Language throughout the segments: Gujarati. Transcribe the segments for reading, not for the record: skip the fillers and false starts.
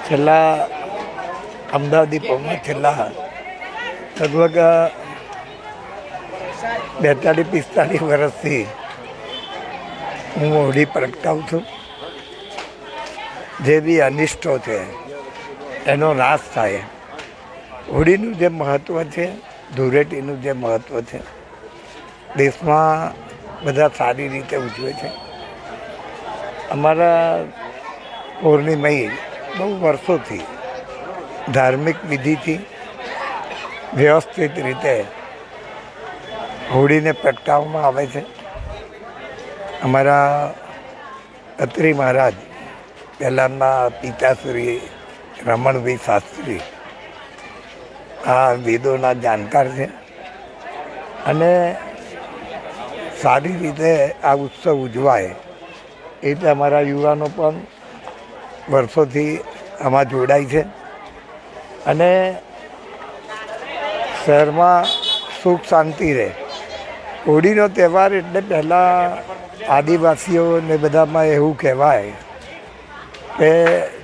છેલ્લા અમદાવાદી પવનમાં છેલ્લા લગભગ 42-45 વર્ષથી હું હોળી પ્રગટાવું છું. જે બી અનિષ્ટો છે એનો નાશ થાય. હોળીનું જે મહત્ત્વ છે, ધૂળેટીનું જે મહત્ત્વ છે, દેશમાં બધા સારી રીતે ઉજવે છે. અમારા પૌર્ણિમાઈ બહુ વર્ષોથી ધાર્મિક વિધિથી વ્યવસ્થિત રીતે હોળીને પ્રગટાવવામાં આવે છે. અમારા અત્રી મહારાજ પહેલાંના પિતાશ્રી રમણભાઈ શાસ્ત્રી આ વેદોના જાણકાર છે અને સારી રીતે આ ઉત્સવ ઉજવાય એ રીતે અમારા યુવાનો પણ વર્ષોથી આમાં જોડાય છે અને શહેરમાં સુખ શાંતિ રહે. હોળીનો તહેવાર એટલે પહેલાં આદિવાસીઓને બધામાં એવું કહેવાય કે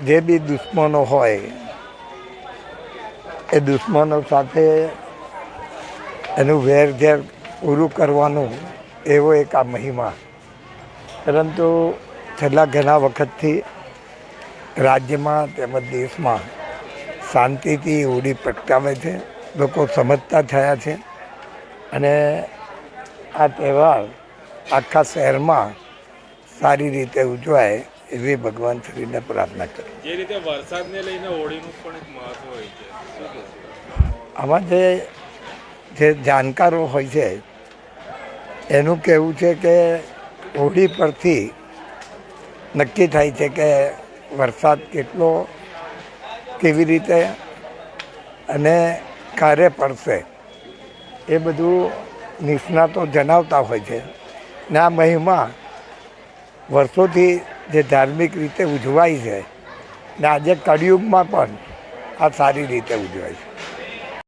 જે બી દુશ્મનો હોય એ દુશ્મનો સાથે એનું વેર ઝેર પૂરું કરવાનું એવો એક આ મહિમા. પરંતુ છેલ્લા ઘણા વખતથી રાજ્યમાં તેમજ દેશમાં શાંતિથી હોળી પ્રગટાવે છે. લોકો સમજતા થયા છે અને આ તહેવાર આખા શહેરમાં સારી રીતે ઉજવાય એવી ભગવાન શ્રીને પ્રાર્થના કરી. જે રીતે વરસાદને લઈને હોળીનું પણ એક મહત્વ હોય છે, આમાં જે જાણકારો હોય છે એનું કહેવું છે કે હોળી પરથી નક્કી થાય છે કે વરસાદ કેટલો, કેવી રીતે અને ક્યારે પડશે એ બધું નિષ્ણાતો જણાવતા હોય છે. ને આ મહિમા વર્ષોથી જે ધાર્મિક રીતે ઉજવાય છે ને આજે કળિયુગમાં પણ આ સારી રીતે ઉજવાય છે.